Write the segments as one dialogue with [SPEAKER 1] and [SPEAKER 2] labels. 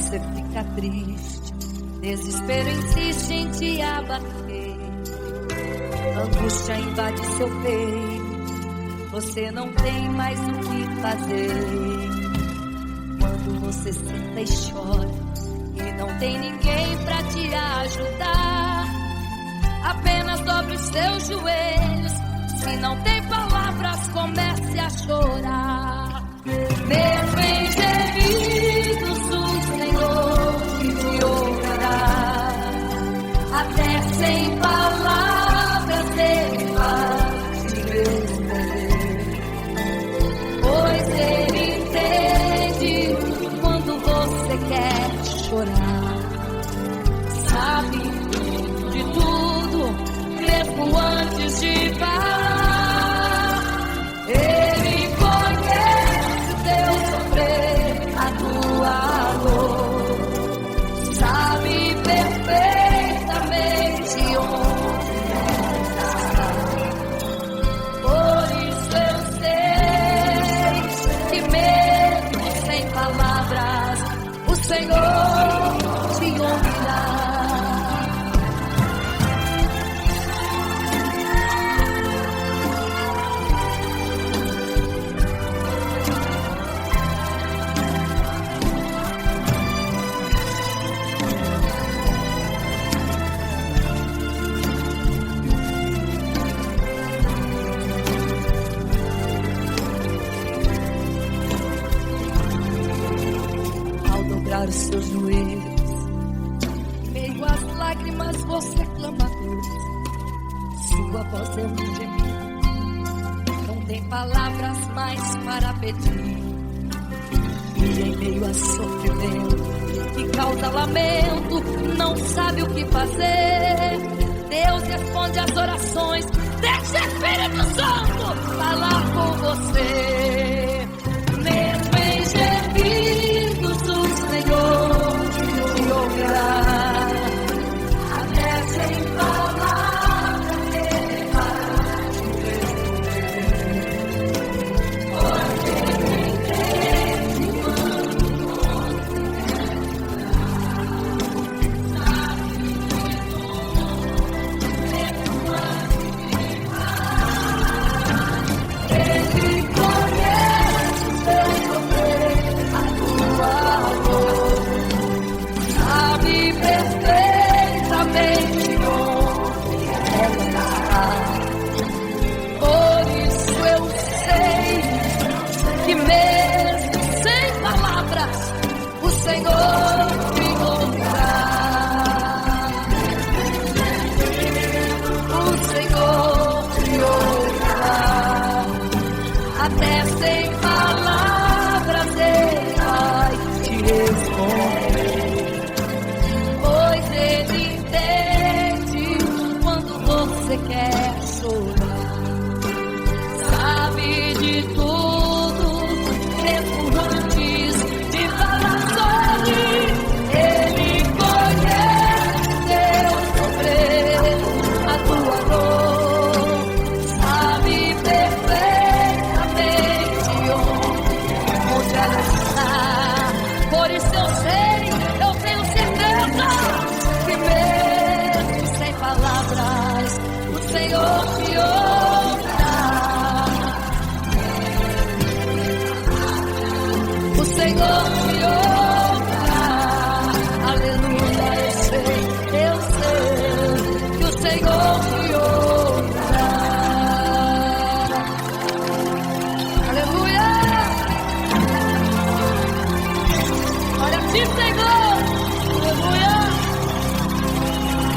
[SPEAKER 1] você fica triste, desespero insiste em te abater, angústia invade seu peito, você não tem mais o que fazer. Quando você senta e chora e não tem ninguém pra te ajudar, apenas dobre os seus joelhos. Se não tem palavras, comece a chorar. Mesmo em gemidos, o Senhor te ouvirá. Até sem palavras Ele vai te responder, pois Ele entende quando você quer chorar. Sabe de tudo, mesmo antes de falar. Ele conhece o teu sofrer, a tua dor. Sabe perfeitamente onde está. Por isso eu sei que mesmo sem palavras, o Senhor te ouvirá. Os seus joelhos, em meio às lágrimas você clama a Deus. Sua voz é um gemido, não tem palavras mais para pedir. E em meio a sofrimento que causa lamento, não sabe o que fazer. Deus responde às orações, deixa o Espírito Santo falar com você. Mesmo em gemidos, o Senhor te ouvirá. Até sem palavras Ele vai te responder, pois Ele entende quando você sabe de tudo, mesmo antes de falar. Ele conhece o teu sofrer, a tua dor. Sabe perfeitamente onde ela está. Por isso eu sei que mesmo sem palavras, o Senhor te ouvirá. O Senhor te ouvirá. Até sem palavras Ele vai te responder, pois Ele entende quando você quer chorar. Sabe de tudo, mesmo antes de falar sobre. Ele conhece teu sofrer, a tua dor. Sabe perfeitamente onde ela está. Por isso eu sei, eu tenho certeza que mesmo sem palavras, o Senhor te ouvirá. O Senhor te ouvirá. Aleluia, eu sei que o Senhor te ouvirá. Aleluia. Olha a ti, Senhor. Aleluia. Aleluia.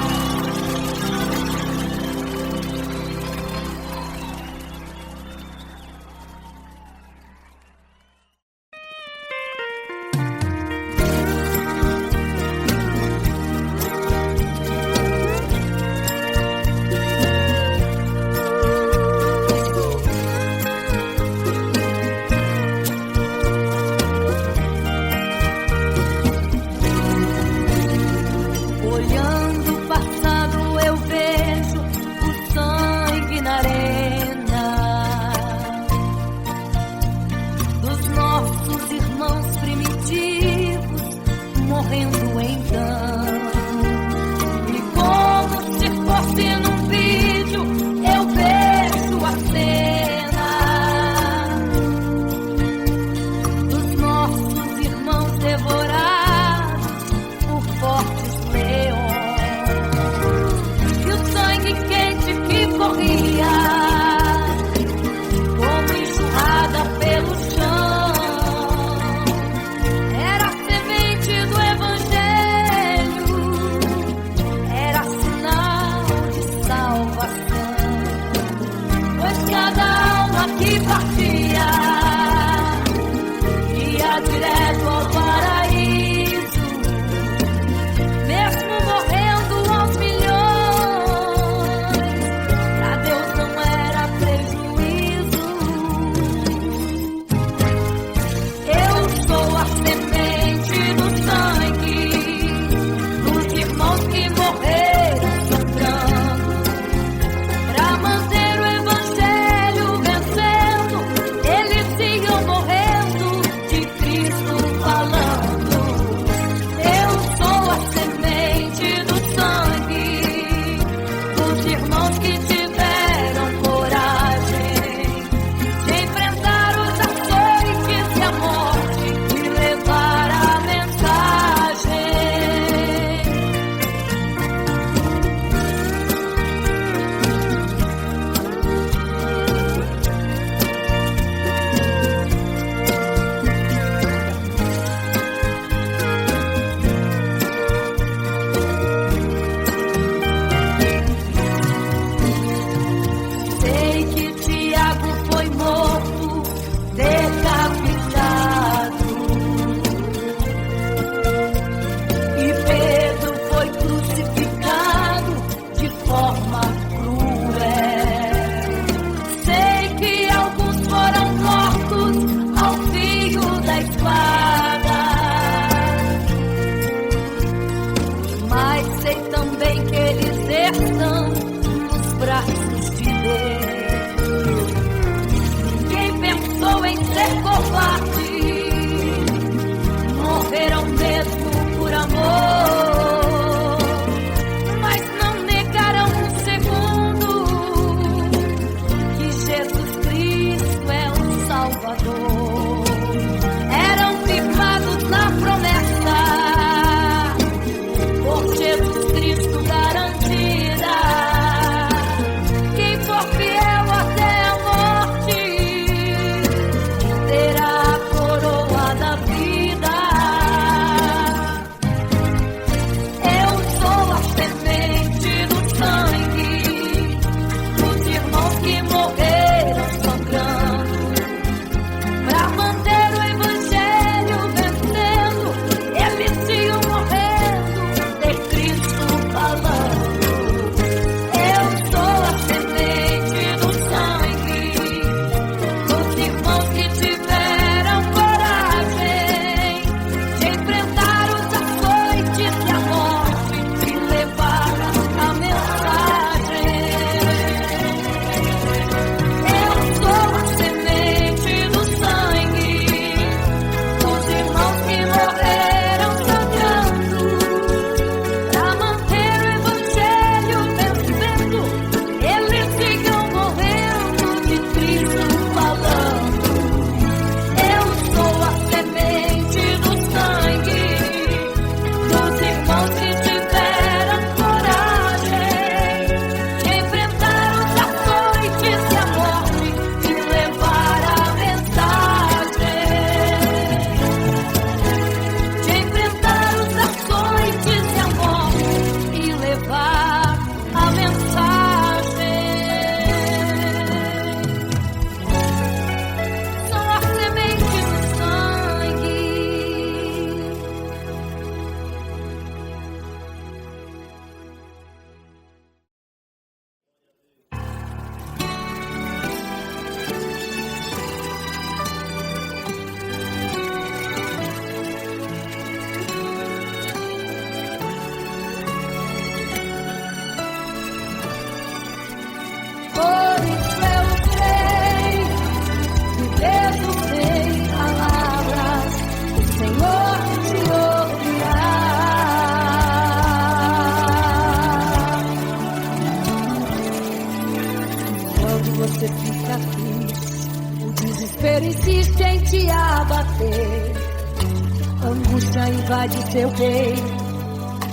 [SPEAKER 1] vai dizer o quê?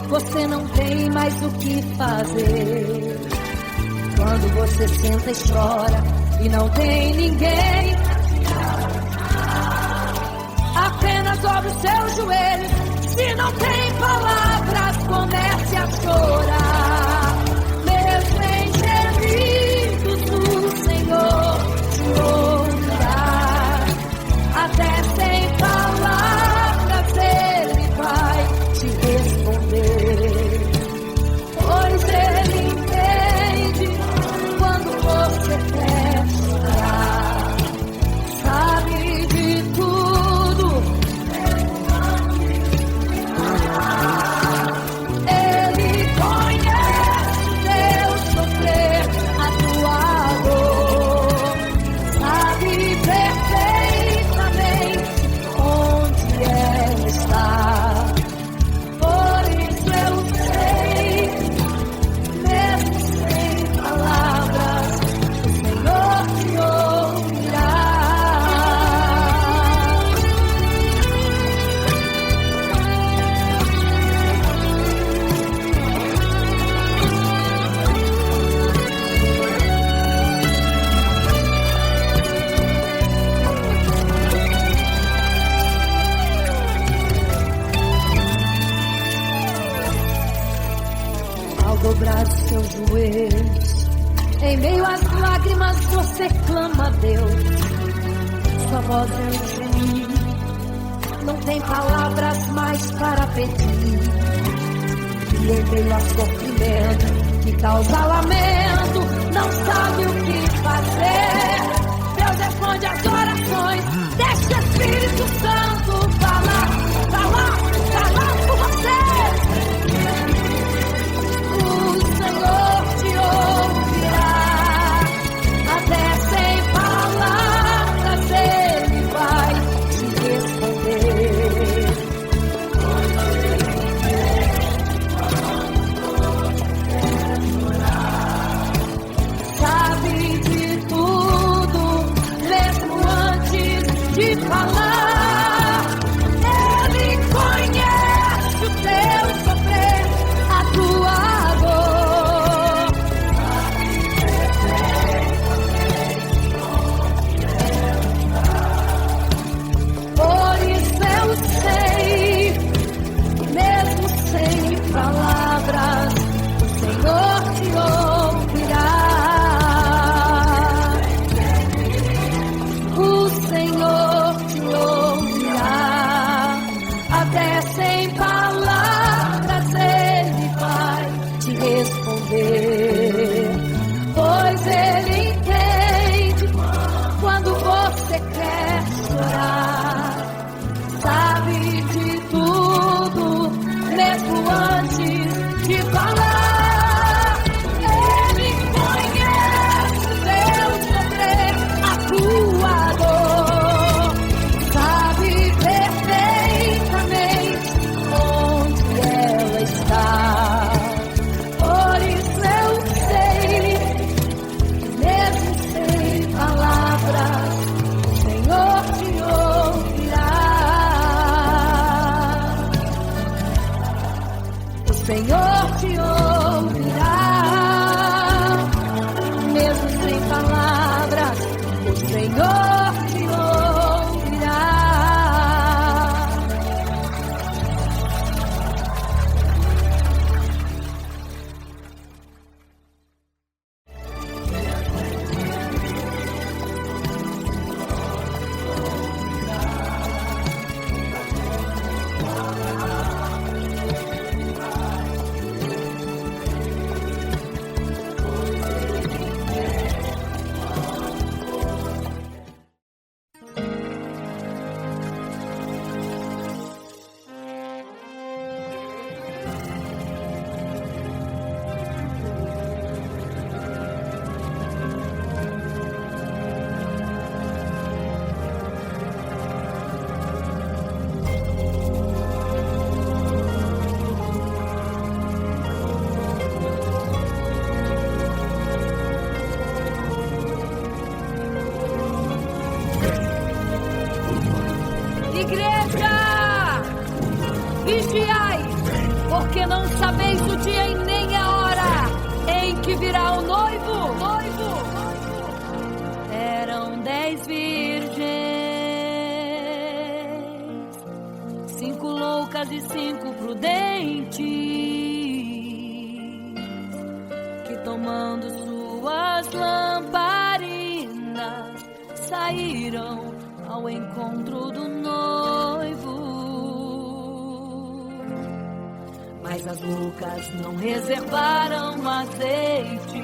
[SPEAKER 1] Você não tem mais o que fazer. Quando você senta e chora e não tem ninguém, apenas dobre os seus joelhos. Se não tem palavras, comece a chorar. Mesmo em gemidos, o Senhor te ouvirá. Até sem palavras Ele vai te responder, pois Ele entende quando você quer chorar. Sabe de tudo, Ele conhece o teu sofrer, a tua dor. Sabe perfeitamente onde ela está. Por isso eu sei, mesmo sem palavras, o Senhor te ouvirá. Ao dobrar os seus joelhos, em meio às lágrimas você clama a Deus. Sua voz é um gemido, não tem palavras mais para pedir. E em meio a sofrimento que causa lamento, não sabe o que fazer. Deus responde as orações, deixa o Espírito Santo falar por você. O Senhor te ouvirá, até sem palavras Ele vai te responder. Sabe de tudo, mesmo antes de falar. Ele conhece o teu sofrer, a tua dor. Por isso eu sei, mesmo sem palavras, o Senhor te ouvirá. O Senhor te ouvirá, até sem palavras Ele vai te responder, pois Ele entende quando você quer chorar. Sabe de tudo, mesmo antes de falar. Ele conhece o teu sofrer, a tua dor. Sabe perfeitamente onde ela está. Por isso eu sei, mesmo sem palavras, o Senhor te ouvirá. O Senhor te ouvirá, mesmo sem palavras, o Senhor te ouvirá. porque não sabeis o dia e nem a hora em que virá o noivo. Eram 10 virgens, 5 loucas e 5 prudentes, que tomando suas lamparinas saíram ao encontro do noivo. Mas as loucas não reservaram azeite.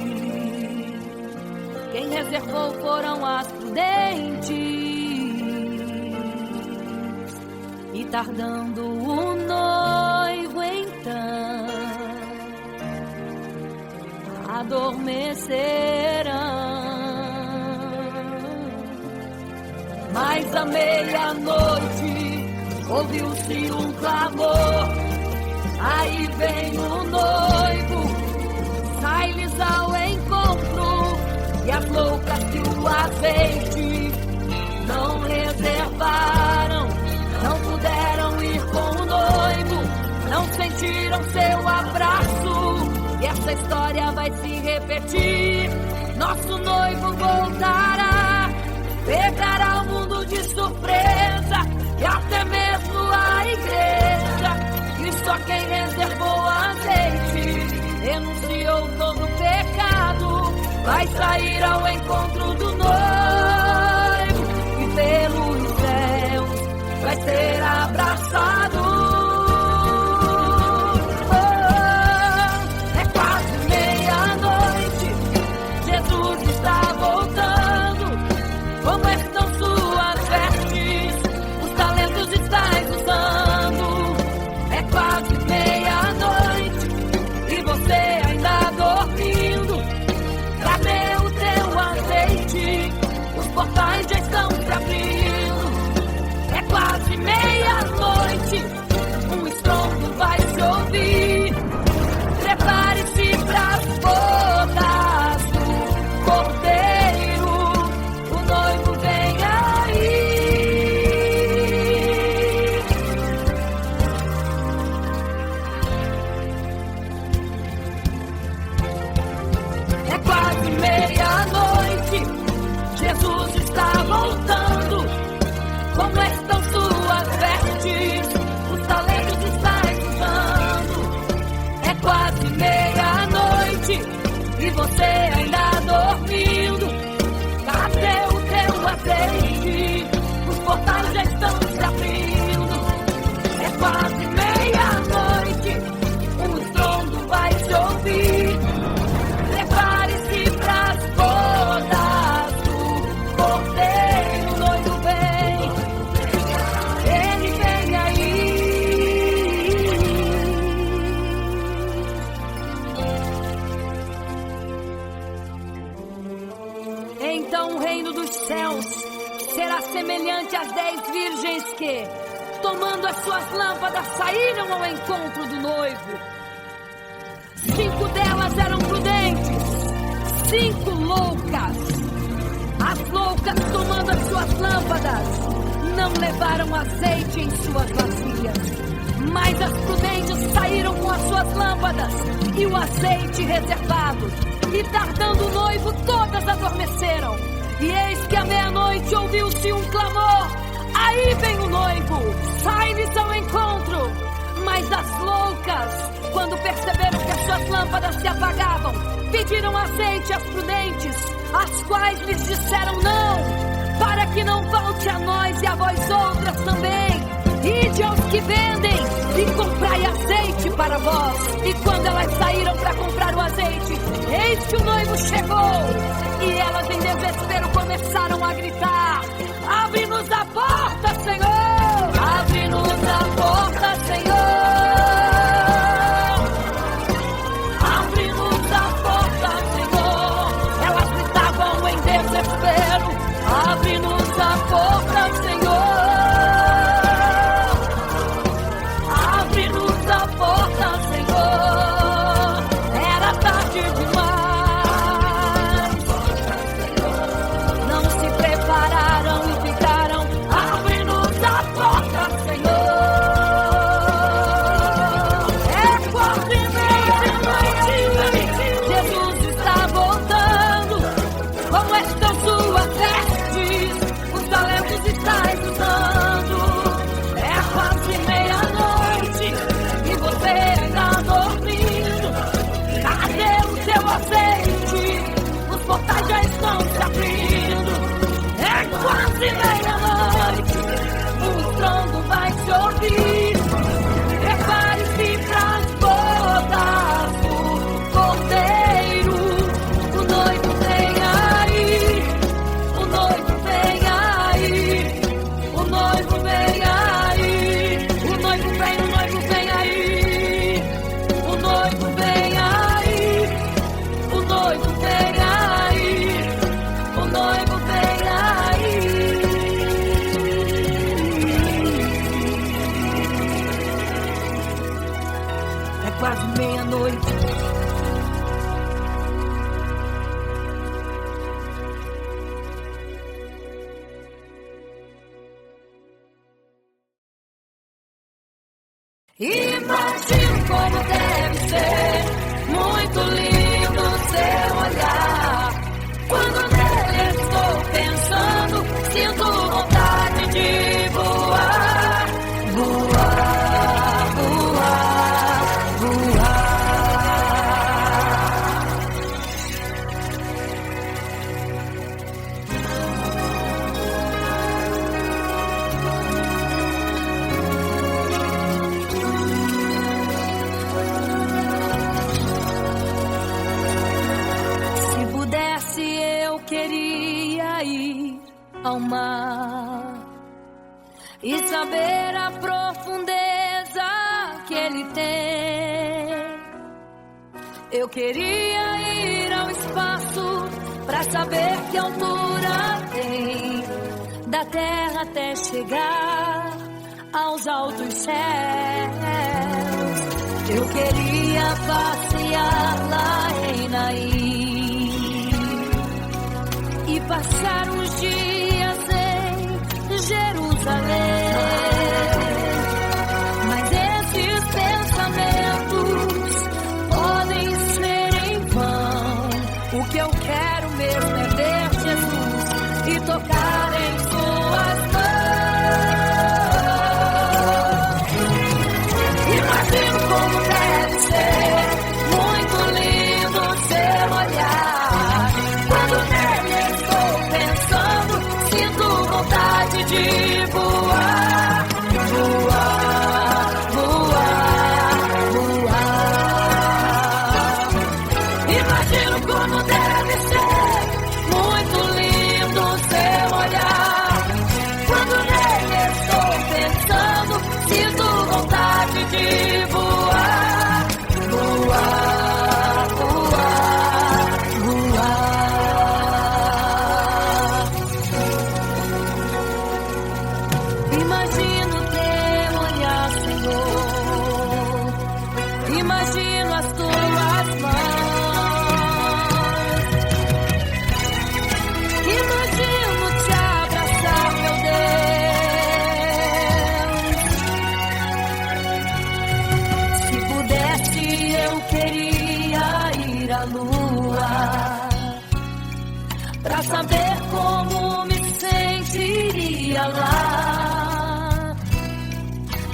[SPEAKER 1] Quem reservou foram as prudentes. E tardando o noivo então, adormecerão. Mas à meia-noite ouviu-se um clamor: aí vem o noivo, sai-lhes ao encontro. E as loucas que o azeite não reservaram, não puderam ir com o noivo, não sentiram seu abraço. E essa história vai se repetir. Nosso noivo voltará, pegará o mundo de surpresa, e até mesmo a igreja. E só quem reservou azeite, renunciou todo o pecado, vai sair ao encontro do noivo, e pelos céus vai ser abraçado. É quase meia-noite, Jesus está voltando. Como estão suas vestes? Os talentos estáis usando. É quase meia-noite e você ainda dormindo. Cadê o teu azeite? Os portais já estão se abrindo. É quase meia-noite, um estrondo vai se ouvir. Prepare-se pras bodas do Cordeiro, o noivo vem aí. É quase meia-noite, Jesus está voltando. Como estão suas vestes? Os talentos estáis usando. É quase meia-noite e você ainda dormindo. Cadê o teu azeite? Os portais já estão se abrindo. É quase meia-noite, um estrondo vai se ouvir. Prepare-se pras bodas do Cordeiro, o noivo vem, ele vem aí. Então o reino dos céus será semelhante às 10 virgens que, tomando as suas lâmpadas, saíram ao encontro do noivo. 5 delas eram prudentes, 5 loucas. As loucas, tomando as suas lâmpadas, não levaram azeite em suas vasilhas. Mas as prudentes saíram com as suas lâmpadas e o azeite reservado. E tardando o noivo, todas adormeceram. E eis que à meia-noite ouviu-se um clamor: aí vem o noivo, sai-lhes ao encontro. Mas as loucas, quando perceberam que as suas lâmpadas se apagavam, pediram azeite às prudentes, as quais lhes disseram não, para que não falte a nós e a vós outras também. Ide aos que vendem e comprai azeite para vós. E quando elas saíram para comprar o azeite, eis que o noivo chegou. E elas em desespero começaram a gritar: abre-nos a porta, Senhor! Abre-nos a porta, Senhor! Abre-nos a porta, Senhor! Elas gritavam em desespero: abre-nos a porta, Senhor! Abre-nos a porta, Senhor! Era tarde demais. Não se prepararam e ficaram: abre-nos a quase meia-noite. Imagino como deve ser muito lindo seu olhar. Quando nele estou pensando, sinto vontade de voar, voar, voar, voar. Se pudesse, eu queria ir ao mar e saber a profundeza que ele tem. Eu queria ir ao espaço pra saber que altura tem, da terra até chegar aos altos céus. Eu queria passear lá em Naim e passar uns dias em Jerusalém. Mas esses pensamentos podem ser em vão. O que eu quero mesmo é ver Jesus e tocar em suas mãos. Imagino como deve ser muito lindo seu olhar. Quando nele estou pensando, sinto vontade de voar, voar, voar, voar. Imagino como deve ser muito lindo seu olhar. Quando nele estou pensando, sinto vontade de voar, voar, voar, voar. Imagino teu olhar, Senhor. Imagino as tuas mãos. Imagino te abraçar, meu Deus. Se pudesse, eu queria ir à lua pra saber como me sentiria lá.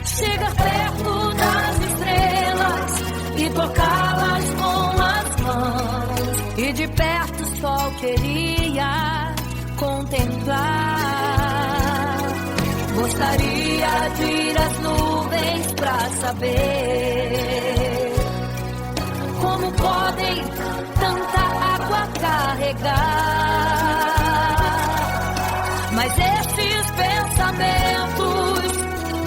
[SPEAKER 1] Chegar perto das estrelas e tocá-las com as mãos. E de perto só queria contemplar. Gostaria de ir às nuvens pra saber como podem tanta água carregar. Mas esses pensamentos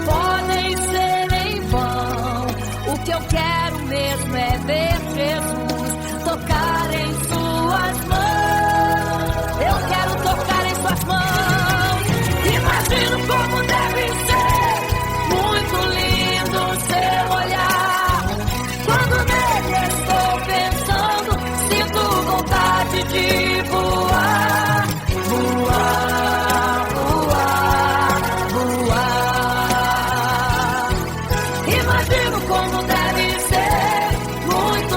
[SPEAKER 1] podem ser em vão. O que eu quero mesmo é ver Jesus tocar em suas mãos. Eu quero tocar em suas mãos. Imagino como deve ser muito lindo seu olhar. Quando nele estou pensando, sinto vontade de voar, voar, voar, voar. Imagino como deve ser muito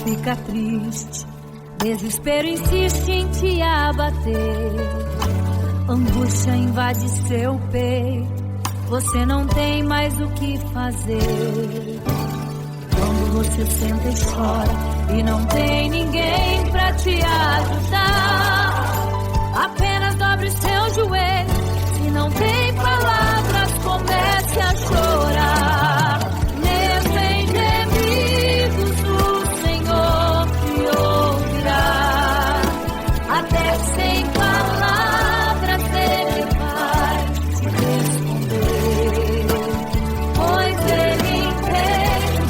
[SPEAKER 1] fica triste, desespero insiste em te abater, angústia invade seu peito, você não tem mais o que fazer. Quando você senta e chora e não tem ninguém pra te ajudar, apenas dobre seu joelho, se não tem palavras, comece a chorar. Mesmo em gemidos o Senhor te ouvirá, até sem palavras Ele vai te responder, pois Ele entende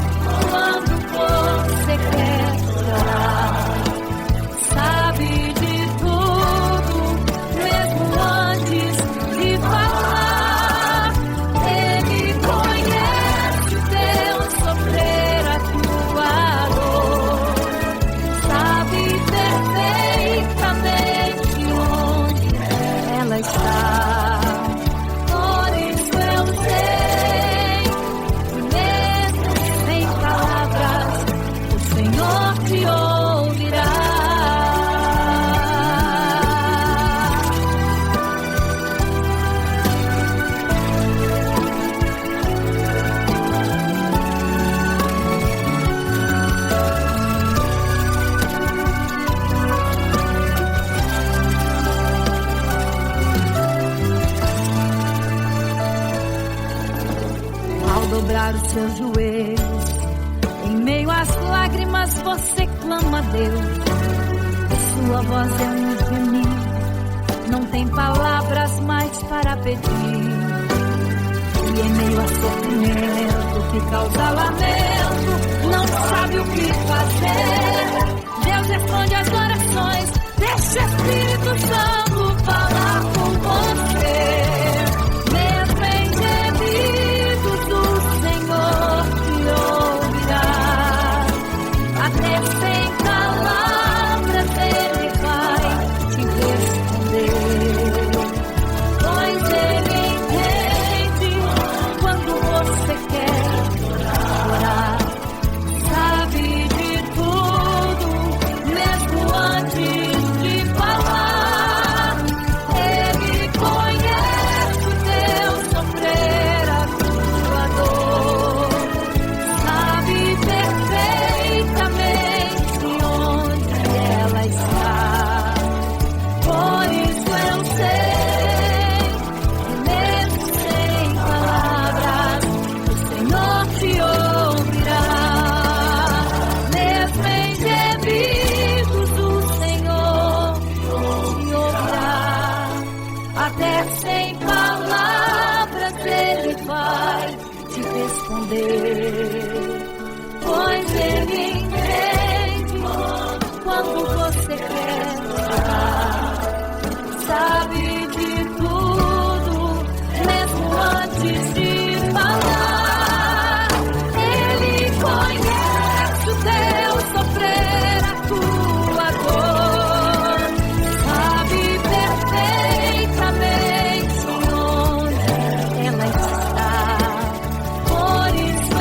[SPEAKER 1] quando você quer chorar, sabe de tudo, mesmo antes de falar. Ele conhece o teu sofrer, a tua dor, sabe perfeitamente onde ela está. Por isso eu sei que mesmo sem palavras, o Senhor te ouvirá. Ao dobrar os seus joelhos, em meio às lágrimas você clama a Deus. Sua voz é um gemido, não tem palavras mais para pedir. E em meio a sofrimento que causa lamento, não sabe o que fazer. Deus responde às orações, deixa o Espírito Santo falar com você. Mesmo em gemidos o Senhor te ouvirá, até sem palavras Ele vai te responder, pois Ele entende quando você quer chorar, sabe de tudo, mesmo antes de falar. Ele conhece o teu sofrer, a tua dor, sabe perfeitamente onde ela está. Por isso eu sei que mesmo sem palavras, o Senhor te ouvirá. Mesmo em gemidos, o Senhor te ouvirá. Até sem palavras Ele vai te responder, pois Ele entende quando você quer chorar, sabe de tudo, mesmo antes de falar. Ele conhece o teu sofrer, a tua dor, sabe perfeitamente onde ela está. Por isso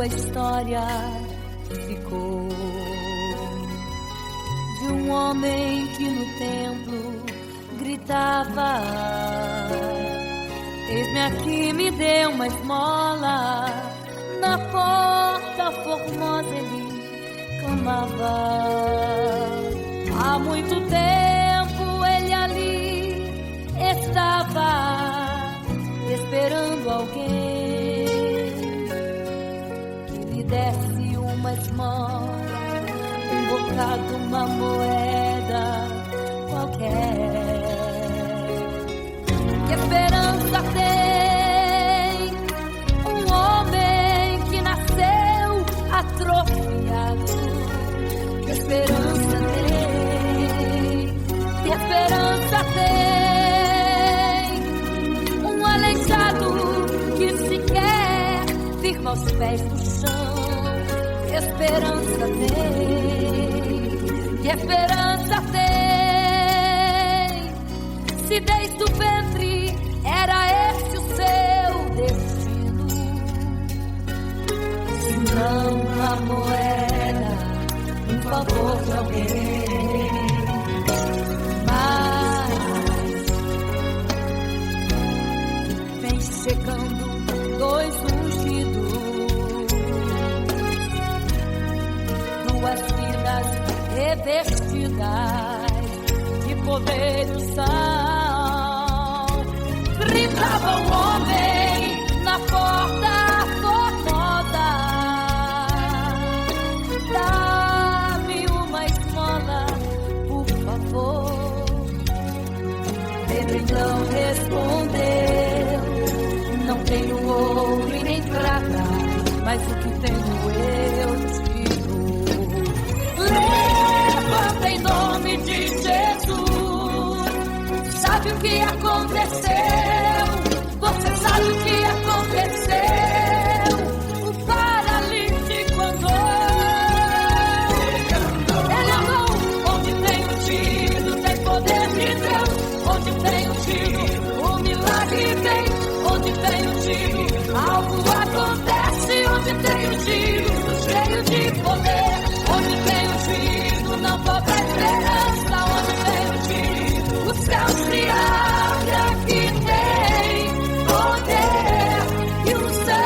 [SPEAKER 1] sua história ficou de um homem que no templo gritava: eis-me aqui, me dê uma esmola. Na porta formosa ele clamava. Há muito tempo ele ali estava esperando alguém que lhe desse uma esmola, um bocado, uma moeda qualquer. Que esperança tem um homem que nasceu atrofiado? Que esperança tem? Que esperança tem um aleijado que sequer firma os pés no chão? Que esperança tem? Que esperança tem? Se desde o ventre era esse o seu destino, se não uma moeda, um favor de alguém. Mas vem chegando dois ungidos, duas vidas revestidas de poder do sal. Gritava o homem na porta formosa: dá-me uma esmola, por favor. Pedro então respondeu: não tenho ouro e nem prata, mas o que tenho eu te dou. Levanta em nome de Jesus. Sabe o que aconteceu? Você sabe o que aconteceu? O paralítico andou. Ele andou. Onde tem um tiro, tem poder de Deus. Onde tem um tiro, o milagre vem. Onde tem um tiro, algo acontece. Onde tem um tiro, cheio de poder. Onde tem um tiro, não falta esperança. Onde tem um tiro, os céus se abrem. Aqui tem poder e o céu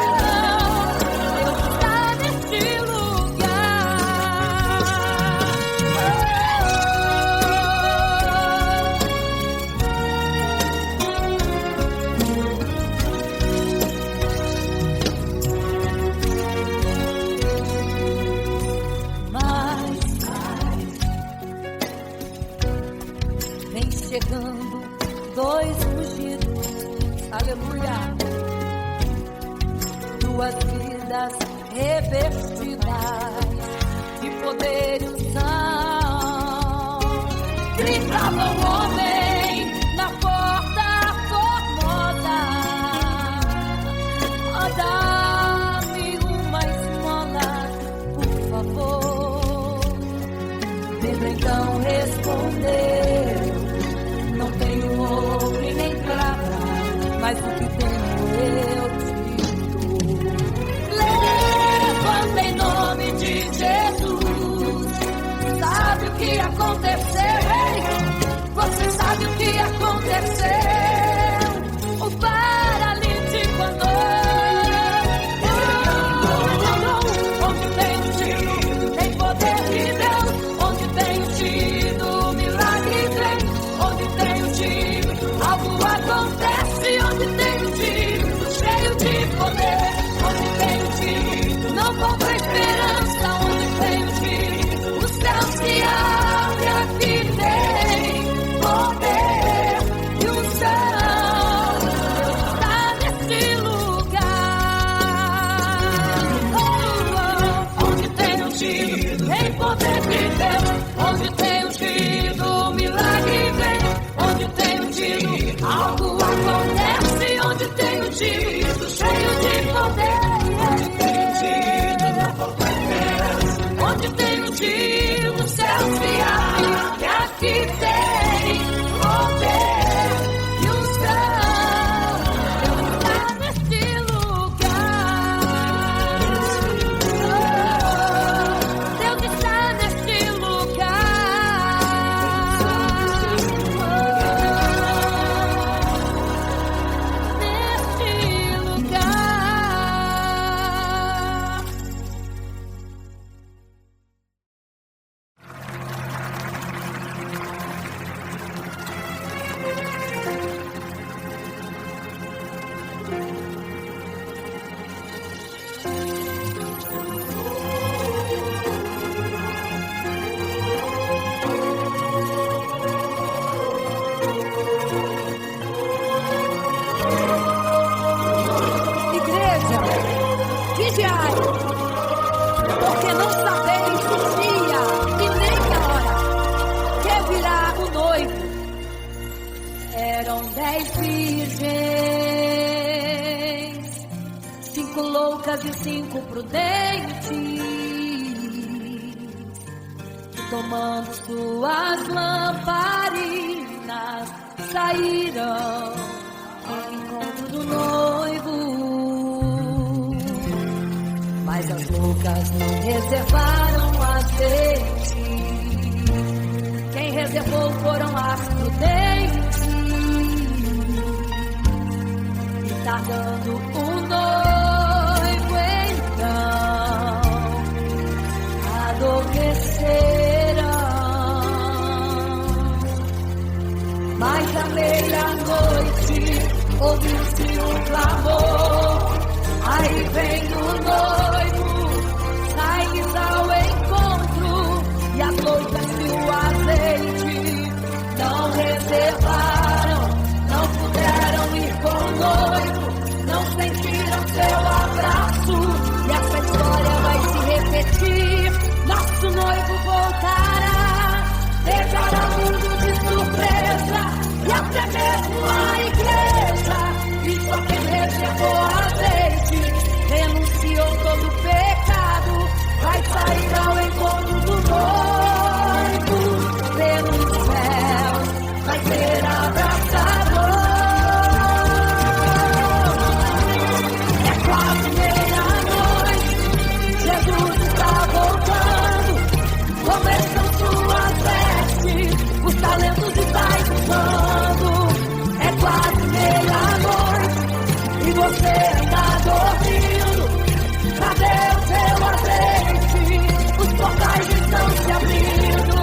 [SPEAKER 1] está neste lugar. Mas vem chegando dois ungidos, aleluia, duas vidas revestidas de poder e unção. Gritava o homem na porta formosa: oh, dá-me uma esmola, por favor. Pedro então respondeu: não tenho ouro e nem prata, mas o que tenho eu te dou. Levanta em nome de Jesus. Sabe o que aconteceu, hein? Você Eram 10 virgens, 5 loucas e 5 prudentes, que tomando suas lamparinas saíram ao encontro do noivo. Mas as loucas não reservaram azeite, quem reservou foram as prudentes. Tardando o noivo, então adormeceram. Mas à meia-noite ouviu-se um clamor. Aí vem o noivo, sai-lhes ao encontro. E as loucas e o azeite não reservaram, não puderam ir com o noivo, não sentiram seu abraço. E essa história vai se repetir. Nosso noivo voltará, pegará o mundo de surpresa, e até mesmo a igreja. E só quem reservou azeite, renunciou todo o pecado, vai sair ao encontro do noivo. Pelos céus vai ser abraçador. Os talentos estáis usando. É quase meia-noite e você está dormindo. Cadê o seu azeite? Os portais estão se abrindo.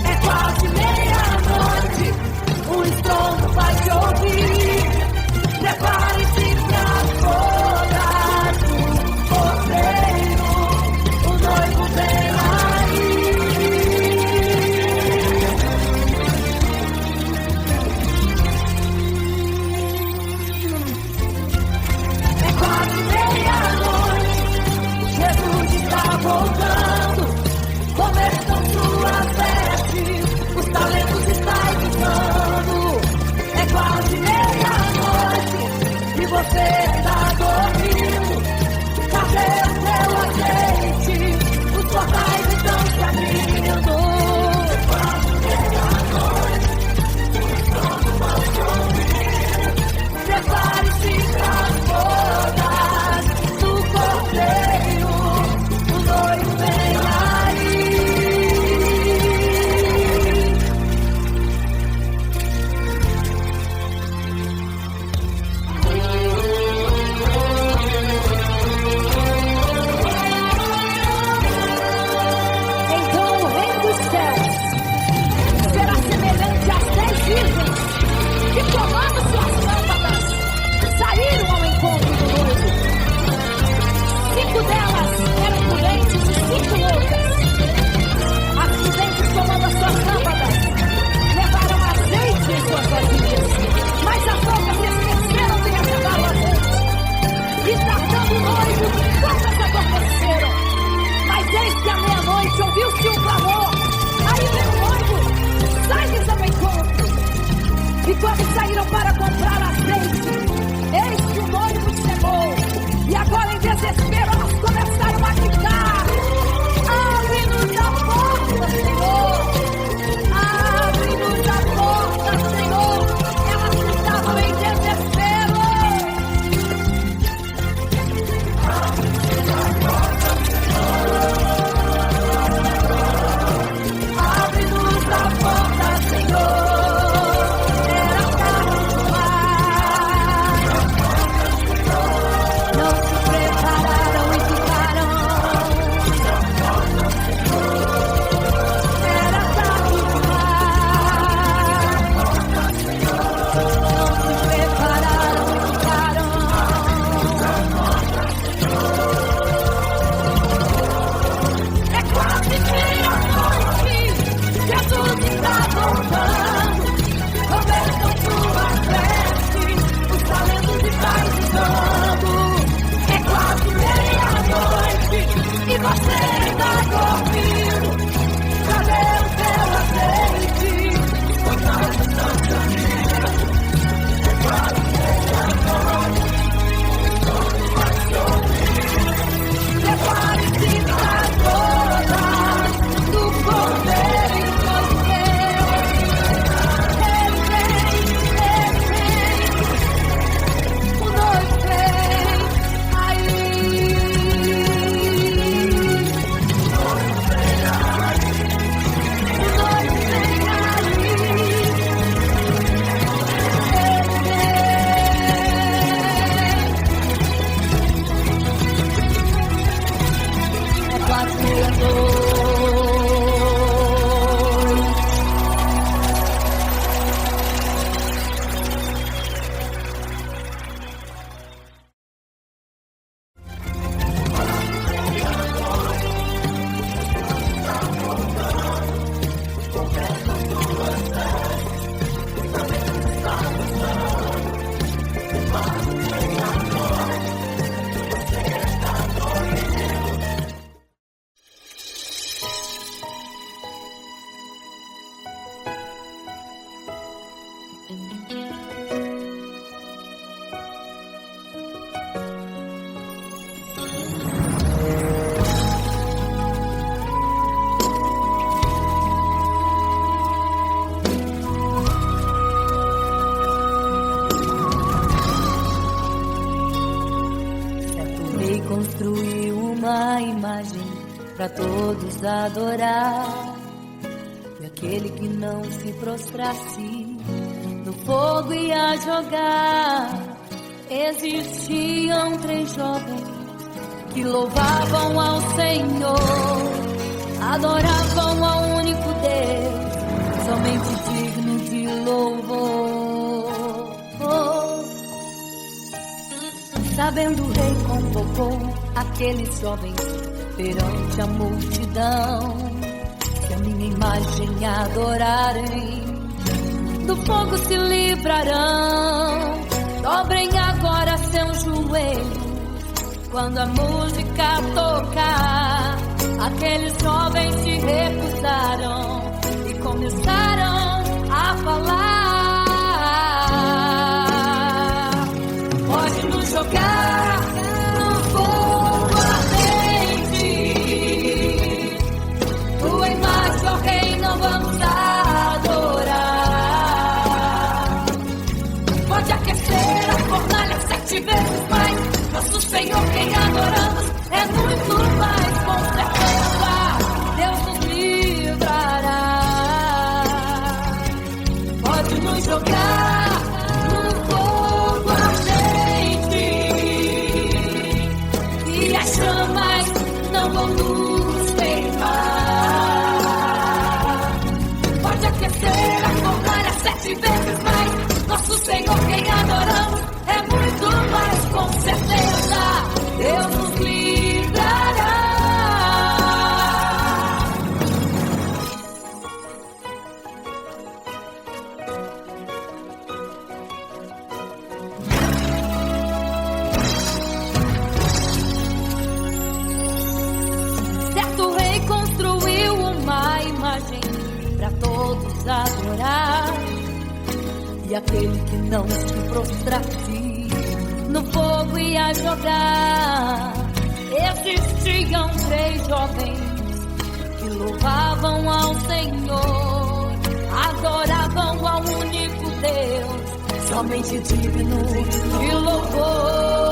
[SPEAKER 1] É quase meia-noite, o estrondo vai te ouvir. Prepare-se para as bodas do cordeiro. O noivo vem aí. Voltando, começam suas vestes, os talentos estão usando. É quase meia-noite e você está dormindo. Cadê o seu azeite? Os portais estão se abrindo. É quase meia-noite, o estrondo vai te ouvir. Prepare-se para as bodas do cordeiro. Noivo vem aí. Então o reino dos céus será semelhante às 10 virgens que, tomando suas lâmpadas, saíram ao encontro do noivo. 5 delas eram prudentes e 5 loucas. As prudentes, tomando as suas lâmpadas, levaram azeite em suas vasilhas, mas as loucas se esqueceram de reservar o azeite. E tardando o noivo, todas adormeceram. Mas eis que à meia-noite ouviu-se um clamor. Aí vem o noivo, sai-lhes ao encontro. E quando saíram para comprar azeite, eis que o noivo chegou. E agora, em desespero, elas começaram a gritar: abre-nos a porta, Senhor! Abre-nos a porta, Senhor! Elas estavam em desespero. Abre-nos a porta, Senhor! Abre-nos a porta, Senhor! Era tarde Construiu uma imagem para todos adorar, e aquele que não se prostrasse no fogo ia jogar. Existiam 3 jovens que louvavam ao Senhor, adoravam ao único Deus, somente digno de louvor. Sabendo, o rei convocou aqueles jovens perante a multidão. Se a minha imagem adorarem, do fogo se livrarão. Dobrem agora seus joelhos quando a música tocar. Aqueles jovens se recusaram e começaram a falar. Pode nos jogar no fogo ardente, tua imagem, ó Rei, não vamos adorar. Pode aquecer a fornalha 7 vezes mais, nosso Senhor quem adoramos é muito mais, com certeza Deus nos livrará. Pode nos jogar no fogo ardente, e as chamas não vão nos queimar. Pode aquecer a fornalha 7 vezes mais, nosso Senhor quem adoramos é muito mais, com certeza Deus nos livrará. Certo rei construiu uma imagem para todos adorar, e aquele que não se prostrasse no fogo ia jogar. Existiam 3 jovens que louvavam ao Senhor, adoravam ao único Deus, somente digno de louvor.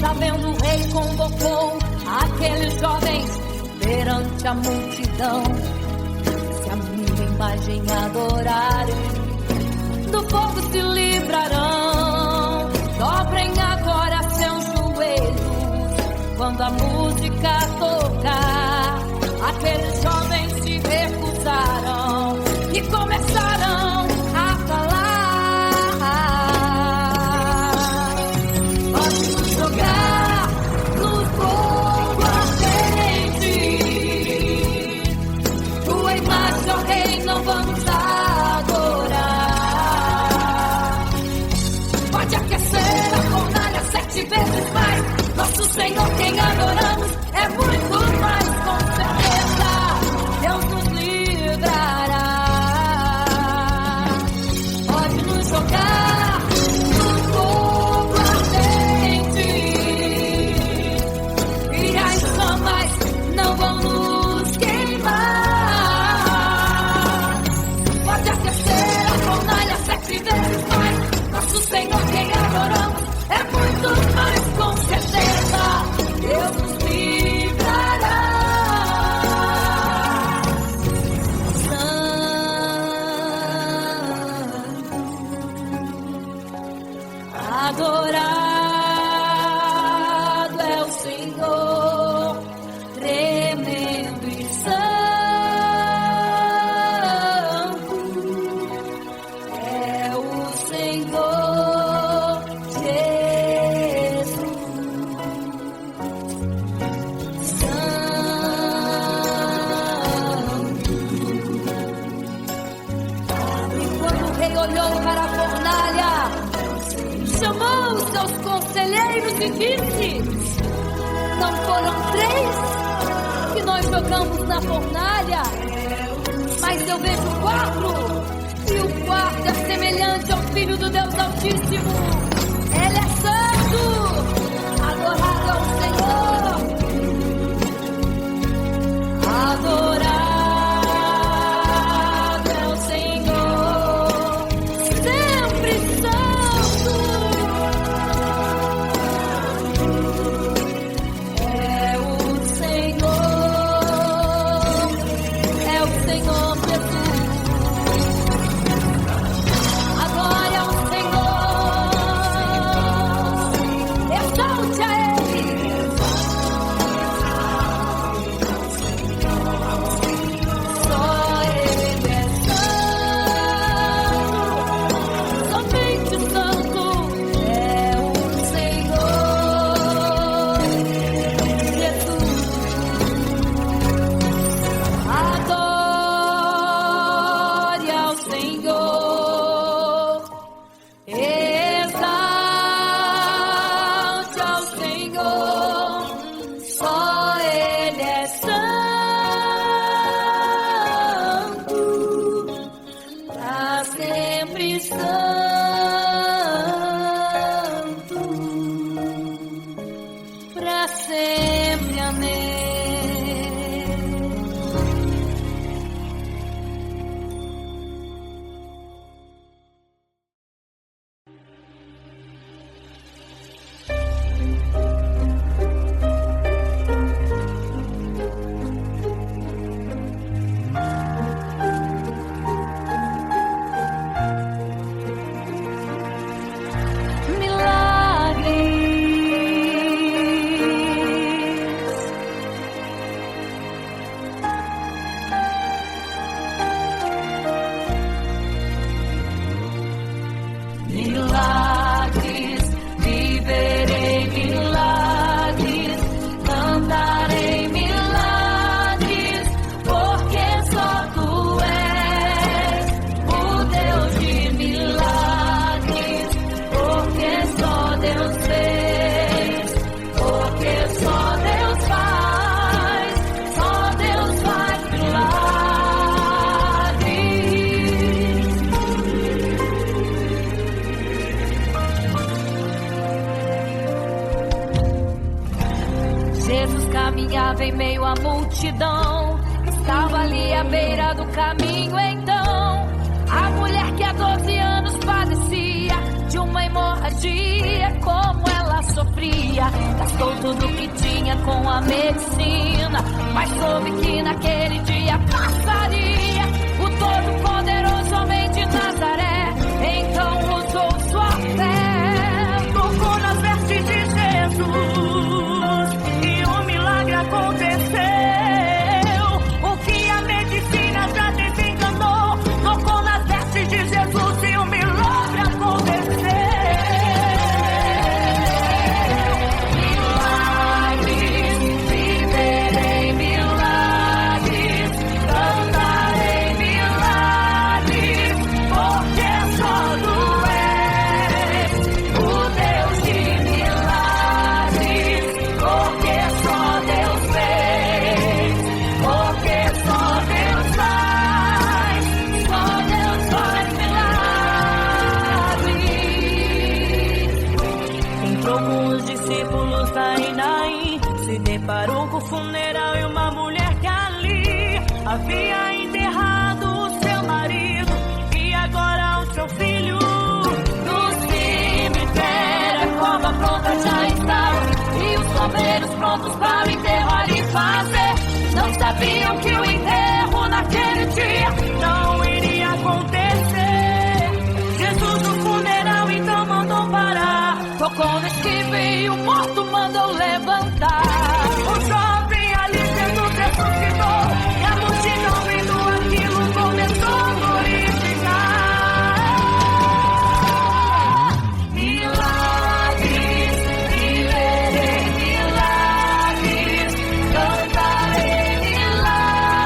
[SPEAKER 1] Sabendo, o rei convocou aqueles jovens perante a multidão. Se a minha imagem adorarem, do fogo se livrarão. Dobrem agora seus joelhos quando a música tocar. Aqueles jovens se recusaram e começaram a falar. Pode nos jogar no fogo ardente, tua imagem, ó Rei, não vamos adorar. Pode aquecer a fornalha 7 vezes mais, nosso Senhor quem adoramos é muito mais, com certeza Deus nos livrará. Pode nos jogar no fogo ardente, e as chamas não vão nos queimar. Pode aquecer a fornalha 7 vezes mais, nosso Senhor quem adoramos é muito mais, com certeza Deus nos livrará. Adorado é o Senhor, tremendo e santo é o Senhor Jesus. E quando o rei olhou para a fornalha, chamou os seus conselheiros e disse: não foram 3 que nós jogamos na fornalha, mas olhos eu vejo 4, e o quarto é semelhante ao Filho do Deus Altíssimo. Ele é santo, adorado ao Senhor, adorado é o Senhor, sempre santo. É o Senhor Jesus. A glória ao Senhor, exalte a Ele. Só Ele é santo, somente santo é o Senhor Jesus. Adore ao Senhor, exalte ao Senhor, só Ele é santo, pra sempre santo, pra sempre, amém. Milagres, viverei milagres, cantarei milagres, porque só Tu és o Deus de milagres, porque só Deus fez, porque só Deus faz milagres. Jesus caminhava em meio à multidão, estava ali à beira do caminho. Então, a mulher que há 12 anos padecia de uma hemorragia, como ela sofria, gastou tudo o que tinha com a medicina, mas soube que naquele dia passaria o Todo-Poderoso homem de Nazaré. Então usou sua fé, tocou nas vestes de Jesus, e um milagre aconteceu. O que a medicina já desenganou, tocou nas vestes de Jesus e um milagre aconteceu. Milagres, viverei milagres, cantarei milagres, porque só Tu és o Deus de milagres, porque só Deus fez, porque só Deus faz milagres. Entrou com os discípulos em Naim, se deparou com o funeral e uma mulher que ali havia enterrado o seu marido e agora o seu filho. No cemitério a cova pronta já estava e os coveiros prontos para enterrar e fazer. Não sabiam que o enterro naquele dia não iria acontecer. Jesus no funeral então mandou parar, tocou no esquife e o morto mandou levantar. O jovem ali Jesus ressuscitou e a multidão vendo aquilo começou a glorificar. Milagres, viverei milagres, cantarei milagres.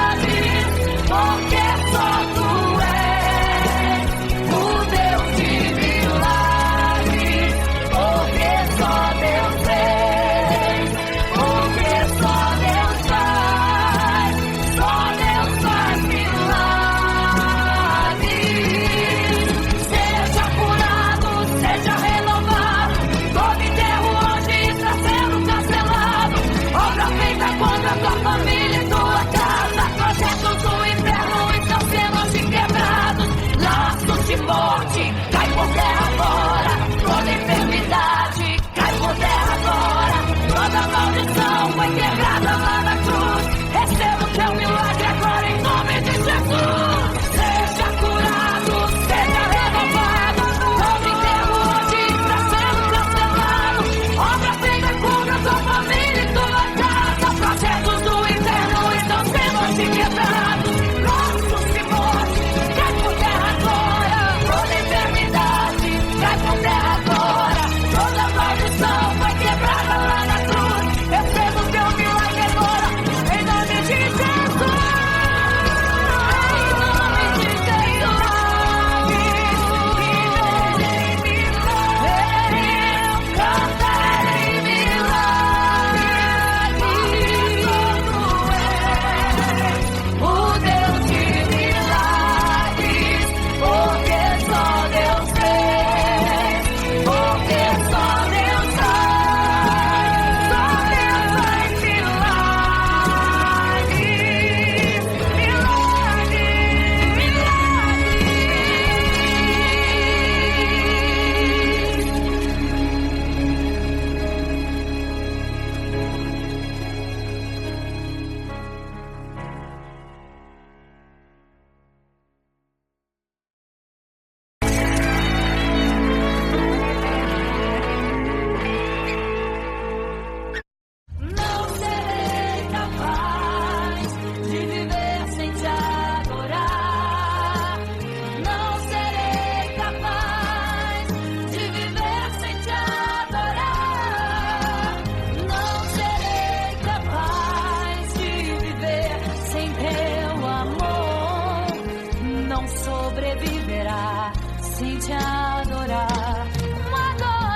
[SPEAKER 1] sobreviverá sem te adorar. Um adorador.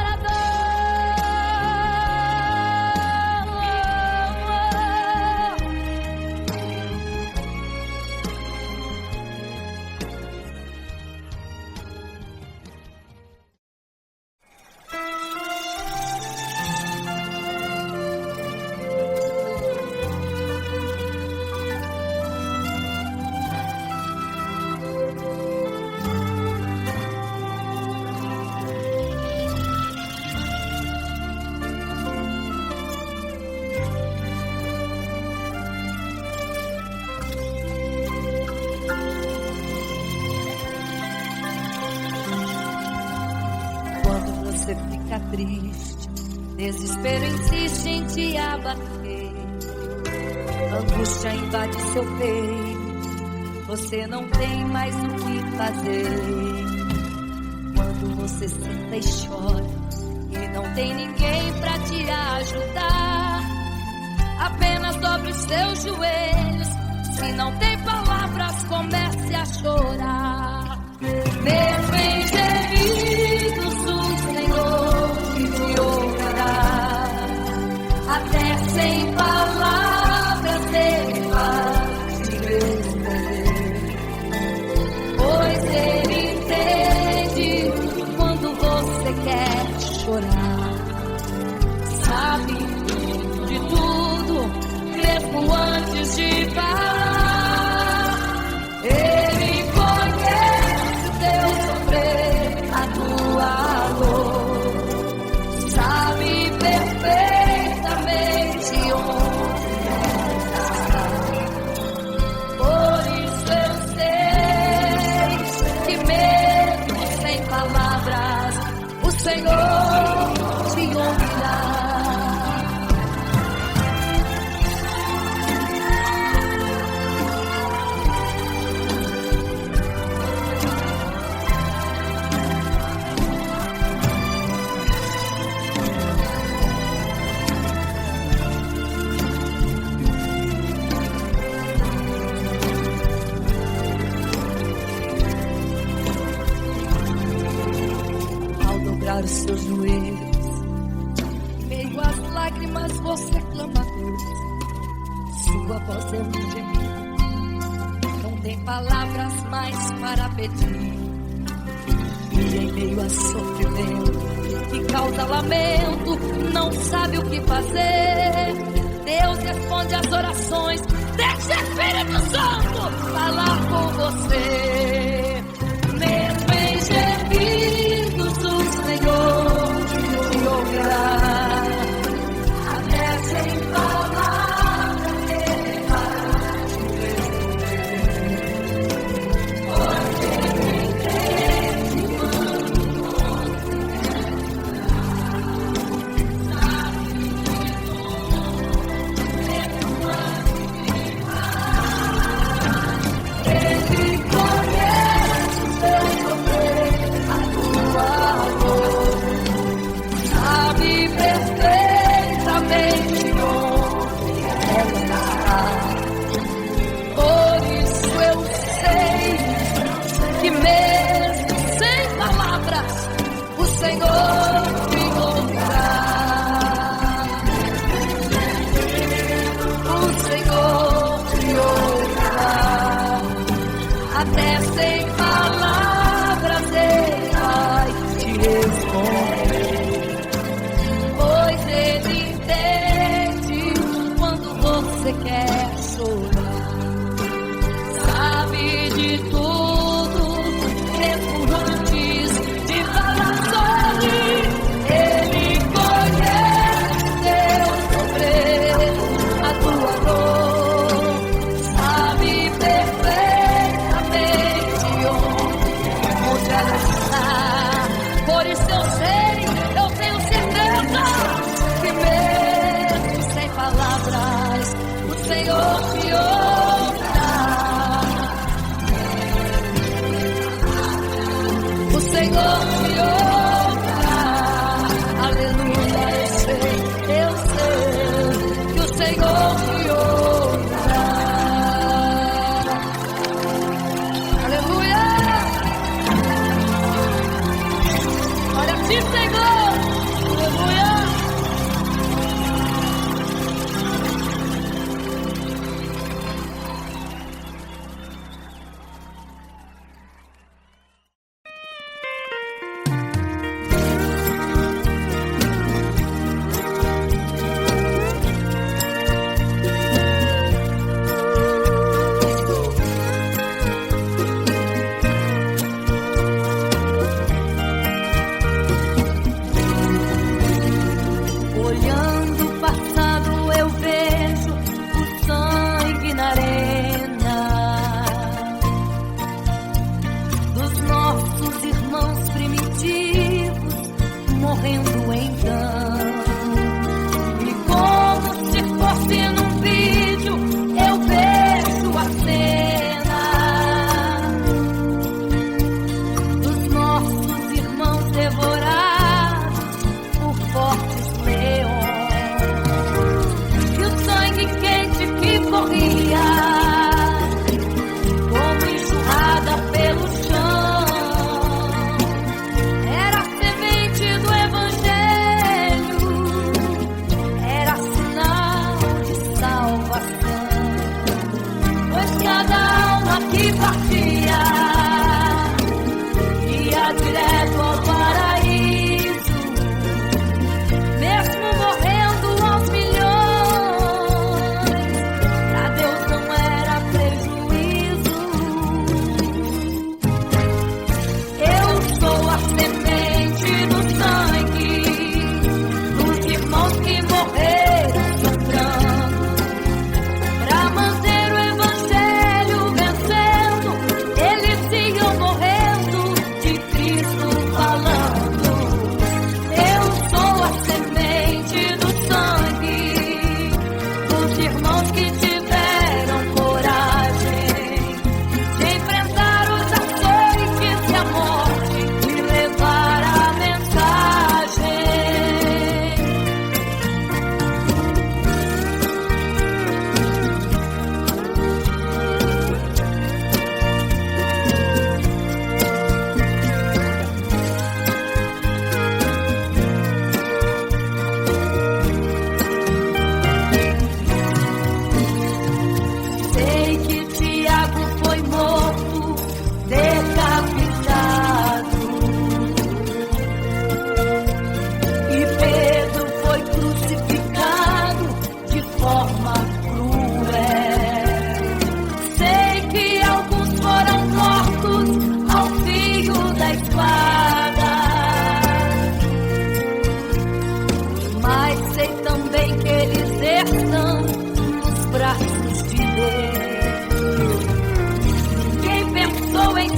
[SPEAKER 2] Você fica triste, desespero insiste em te abater, angústia invade seu peito, você não tem mais o que fazer. Quando você senta e chora e não tem ninguém pra te ajudar, apenas dobre os seus joelhos. Se não tem palavras, comece a chorar. Mesmo em gemidos, o Senhor te ouvirá. Até sem palavras Ele vai te responder, pois Ele entende quando você quer chorar. Sabe de tudo, mesmo antes de falar. Ele conhece teu sofrer, a tua dor. Sabe perfeitamente onde está. Por isso eu sei que mesmo sem palavras, o Senhor te ouvirá. Os seus joelhos, em meio às lágrimas você clama a Deus. Sua voz é um gemido, não tem palavras mais para pedir. E em meio a sofrimento que causa lamento, não sabe o que fazer. Deus responde às orações, deixa o Espírito Santo falar com você. Mesmo em gemidos, o Senhor te ouvirá. Até sem palavras Ele vai te responder, pois Ele entende quando você sabe de tudo, mesmo antes de falar. Ele conhece o teu sofrer, a tua dor. Sabe perfeitamente onde ela está. Por isso eu sei que mesmo sem palavras, o Senhor te ouvirá. O Senhor te ouvirá. Até sem palavras Ele vai te responder, pois Ele entende quando você quer chorar. Sabe de tudo, mesmo antes de falar sobre. Ele conhece teu sofrer, a tua dor. Sabe perfeitamente onde ela está. Por isso eu sei, eu tenho certeza que mesmo sem palavras, o Senhor te ouvirá. O Senhor te ouvirá. Aleluia, eu sei que o Senhor te ouvirá. Aleluia.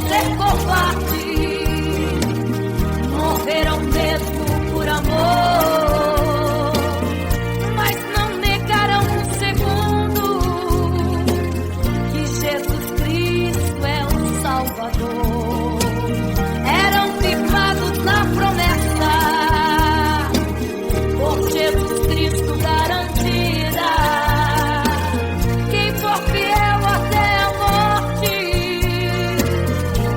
[SPEAKER 1] ser covarde, morreram mesmo por amor, mas não negaram um segundo que Jesus Cristo é o Salvador. Eram firmados na promessa, por Jesus Cristo garantida. Quem for fiel até a morte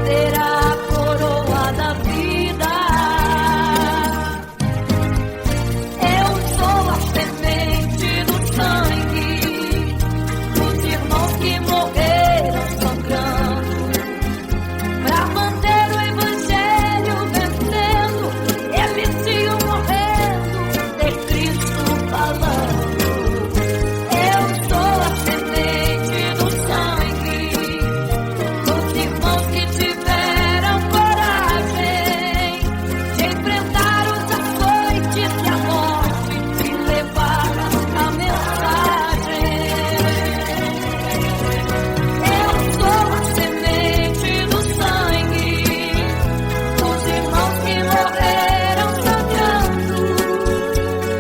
[SPEAKER 1] terá a coroa da vida. Eu sou a semente do sangue dos irmãos que morreram sangrando pra manter o evangelho vencendo. Eles iam morrendo de Cristo falando. Eu sou a semente do sangue dos irmãos que tiveram coragem de enfrentar os açoites e a morte e levar a mensagem. Eu sou a semente do sangue dos irmãos que morreram sangrando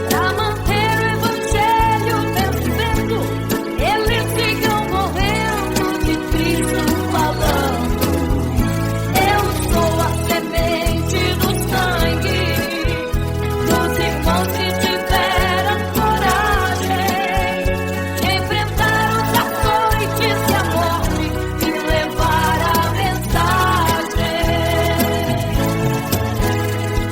[SPEAKER 1] pra manter o evangelho vencendo. Eles ficam morrendo de Cristo falando. Eu sou a semente do sangue dos irmãos que tiveram coragem de enfrentar os açoites e a morte e levar a mensagem.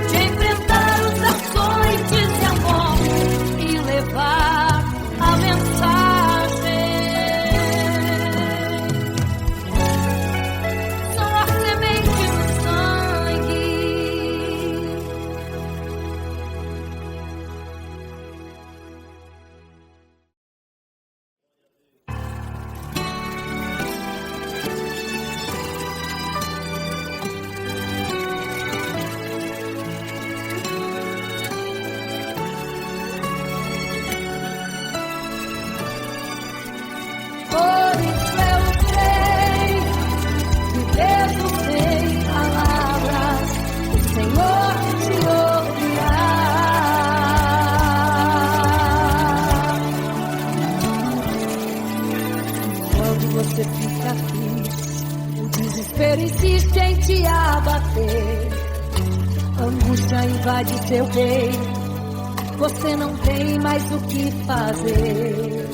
[SPEAKER 1] De enfrentar os açoites e a morte e levar a mensagem. Sou a semente do sangue. Por isso eu creio que Deus tem palavras, o Senhor te ouvirá. Quando você fica triste, o desespero insiste em te abater, a angústia invade seu peito, você não tem mais o que fazer.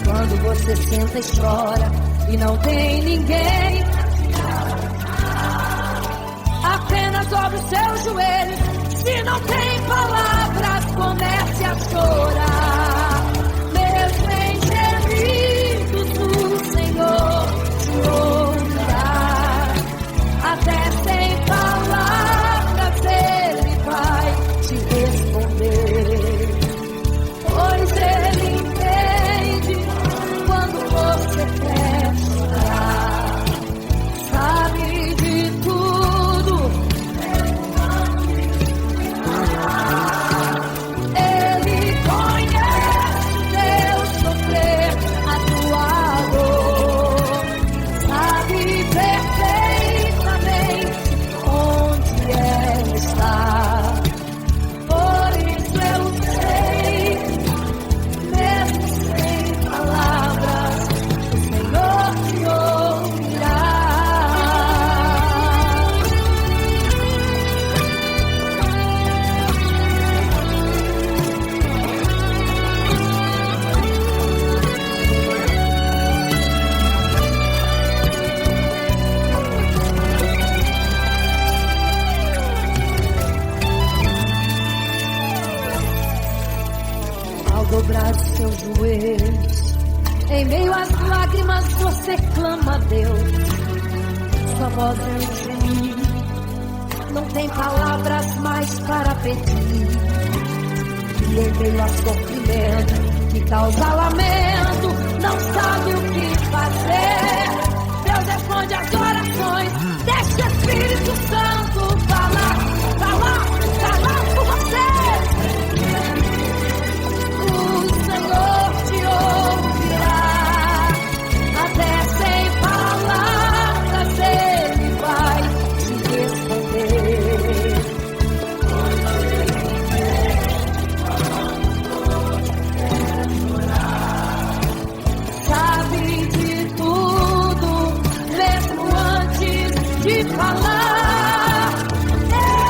[SPEAKER 1] Quando você senta e chora e não tem ninguém, apenas dobre os seus joelhos. Se não tem palavras, comece a chorar. Mesmo em gemidos, o Senhor te ouvirá. Até sem palavras, Ele vai te responder. Pois Ele entende quando você quer chorar, sabe de tudo. Ele conhece teu sofrer, a tua dor, sabe perfeitamente onde ela está. Por isso eu sei, mesmo sem palavras, o Senhor te ouvirá. Ao dobrar os seus joelhos, em meio às lágrimas você clama a Deus. Sua voz é um gemido, não tem palavras mais para pedir. E em meio a sofrimento que causa lamento, não sabe o que fazer. Deus responde às orações, deixa o Espírito Santo falar por você. O Senhor te ouvirá, até sem palavras Ele falar.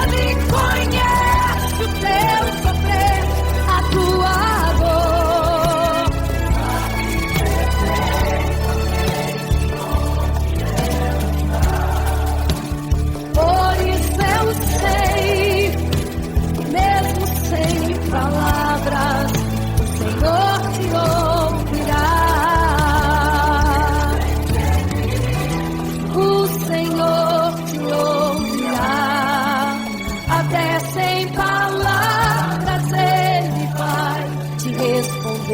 [SPEAKER 1] Ele conhece o teu sofrer, a tua dor. Por isso eu sei, mesmo sem palavras, o Senhor te ouvirá. O Senhor te ouvirá. Até sem palavras Ele vai te responder.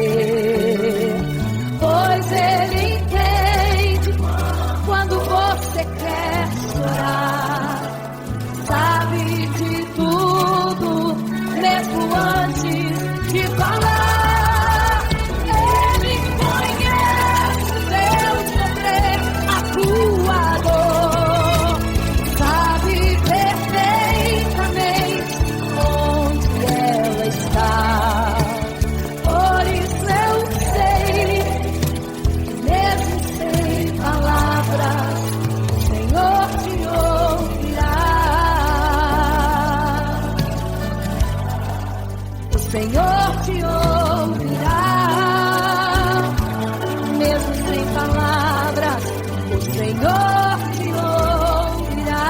[SPEAKER 1] Pois Ele entende quando você quer chorar. Sabe de tudo, mesmo antes de falar. Ele conhece o teu sofrer, a tua dor. Sabe perfeitamente onde ela está. Por isso eu sei, mesmo sem palavras, o Senhor te ouvirá. O Senhor te ouvirá, mesmo sem palavras, o Senhor te ouvirá.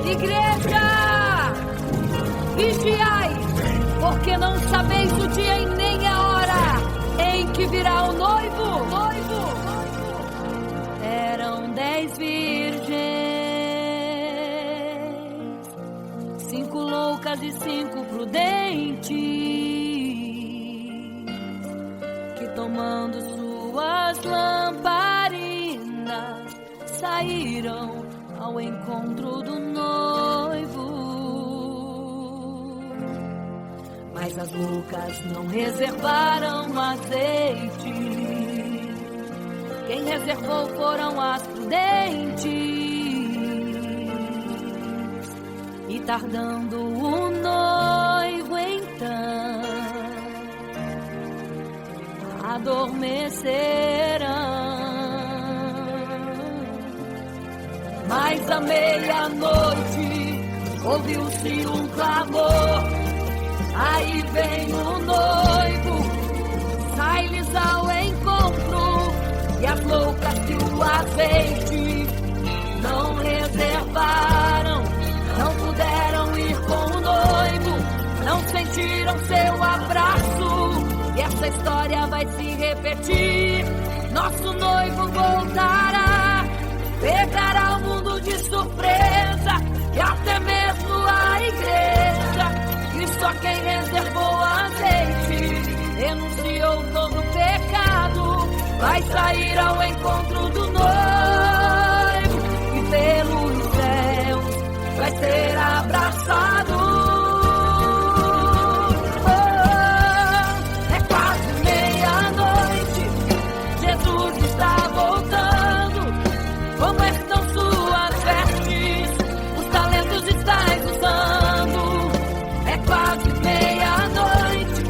[SPEAKER 1] Igreja, vigiai, porque não sabeis o dia e nem a hora em que virá o noivo. Eram 10 virgens, 5 loucas e 5 prudentes, que tomando suas lamparinas saíram ao encontro do noivo. Mas as loucas não reservaram azeite. Quem reservou foram as prudentes. E tardando o noivo então, adormecerão. Mas à meia-noite ouviu-se um clamor. Aí vem o noivo, sai-lhes ao encontro. E as loucas que o azeite não reservaram, não puderam ir com o noivo, não sentiram seu abraço. E essa história vai se repetir. Nosso noivo voltará, pegará o mundo de surpresa, e até mesmo a igreja. E só quem reservou azeite, renunciou todo o pecado, vai sair ao encontro do noivo, e pelos céus vai ser abraçado. É quase meia-noite, Jesus está voltando. Como estão suas vestes? Os talentos estáis usando. É quase meia-noite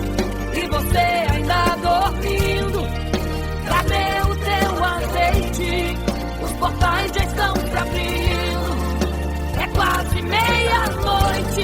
[SPEAKER 1] e você ainda dormindo. Cadê o teu azeite? Os portais já estão se abrindo. É quase meia-noite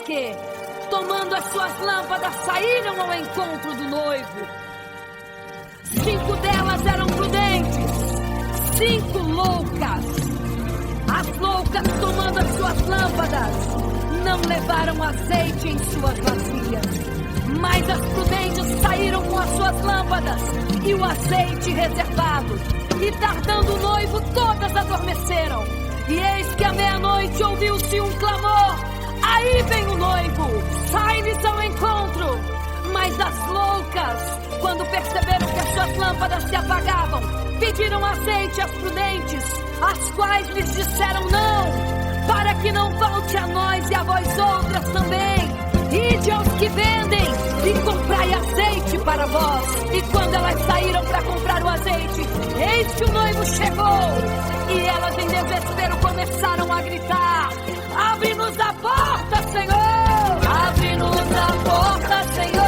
[SPEAKER 1] que, tomando as suas lâmpadas, saíram ao encontro do noivo. 5 delas eram prudentes, 5 loucas. As loucas, tomando as suas lâmpadas, não levaram azeite em suas vasilhas. Mas as prudentes saíram com as suas lâmpadas e o azeite reservado. E tardando o noivo, todas adormeceram. E eis que à meia-noite ouviu-se um clamor: aí vem o noivo, sai-lhes ao encontro. Mas as loucas, quando perceberam que as suas lâmpadas se apagavam, pediram azeite às prudentes, as quais lhes disseram: não, para que não falte a nós e a vós outras também. Ide aos que vendem e comprai azeite para vós. E quando elas saíram para comprar o azeite, eis que o noivo chegou. E elas em desespero começaram a gritar: abre-nos a porta, Senhor! Abre-nos a porta, Senhor!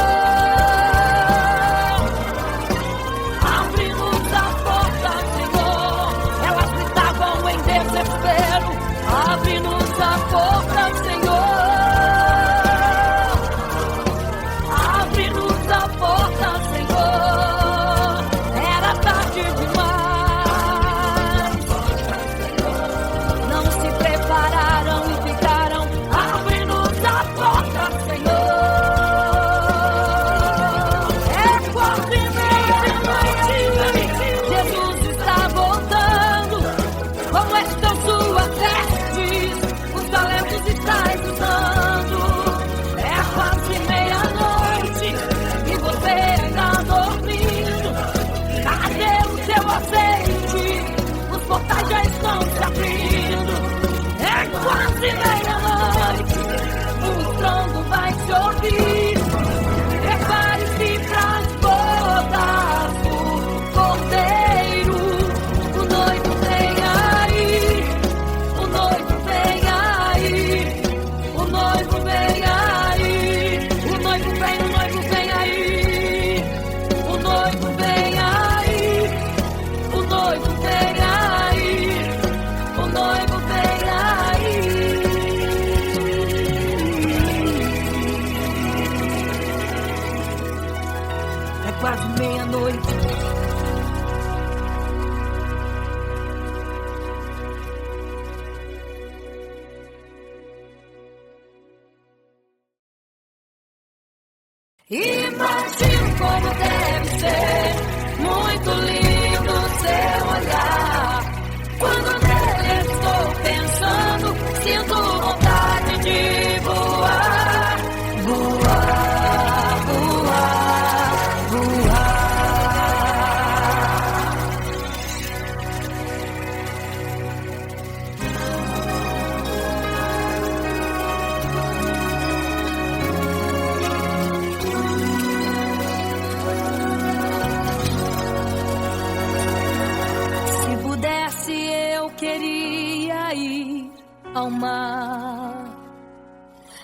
[SPEAKER 1] Abre-nos a porta, Senhor! Elas gritavam em desespero: abre-nos a porta, Senhor! Quase meia-noite, o estrondo vai se ouvir. Prepare-se para as bodas do Cordeiro. O noivo vem aí, o noivo vem aí, o noivo vem aí, o noivo vem, o noivo vem aí, o noivo vem aí, o noivo vem aí, o noivo vem aí. Quase meia-noite. Imagino como deve ser muito lindo seu olhar. Quando nele estou pensando, sinto vontade de voar, voar, voar, voar. Se pudesse, eu queria ir ao mar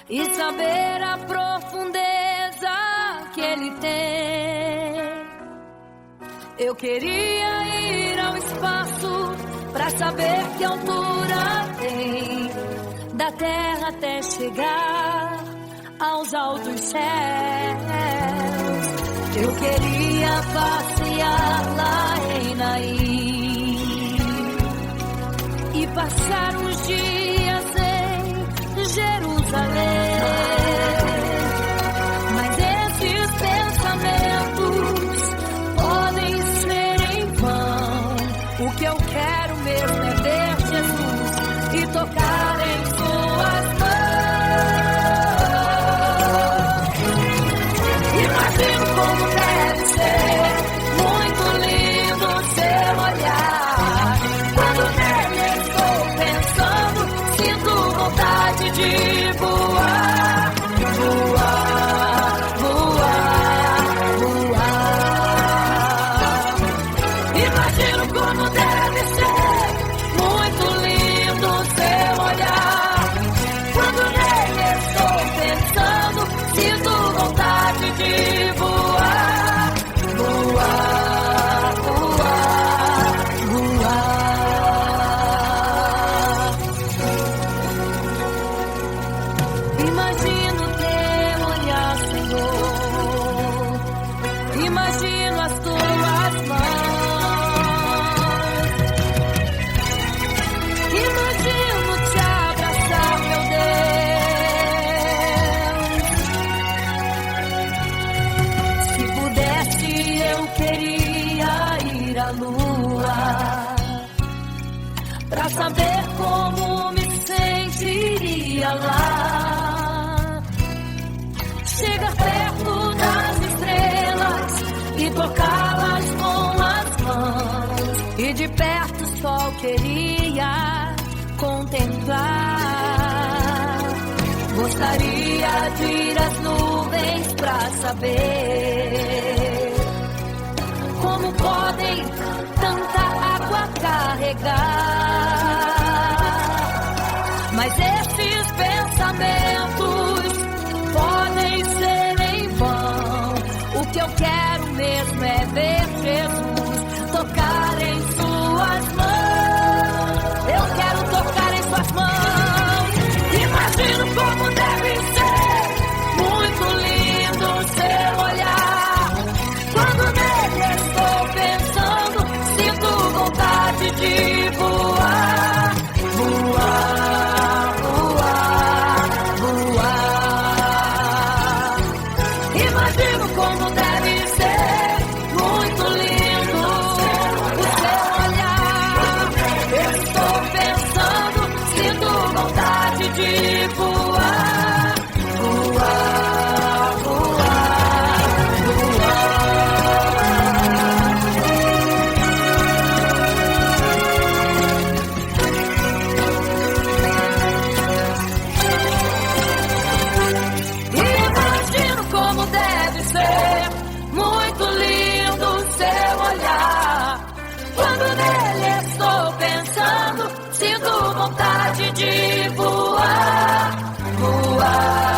[SPEAKER 1] e saber a profundeza que ele tem. Eu queria ir ao espaço pra saber que altura tem, da terra até chegar aos altos céus. Eu queria passear lá em Naim e passar uns dias em Jerusalém. Mas esses pensamentos podem ser em vão. O que eu quero mesmo é ver Jesus e tocar em suas mãos. Imagino como deve ser muito lindo seu olhar. Quando nele estou pensando, sinto vontade de voar. saber como me sentiria lá. Chegar perto das estrelas e tocá-las com as mãos, e de perto só queria contemplar. Gostaria de ir às nuvens pra saber como podem tanta água carregar. Mas esses pensamentos podem ser em vão. O que eu quero mesmo é ver Jesus tocar em suas mãos. Eu quero tocar em suas mãos. Imagino como deve ser muito lindo o seu olhar. Quando nele estou pensando, sinto vontade de voar, voar, voar, voar. Imagino como deve ser muito lindo o seu olhar. Eu estou pensando, sinto vontade de voar, voar, voar, Imagino como deve ser muito lindo o seu olhar. Quando nele estou pensando, sinto vontade de voar, voar.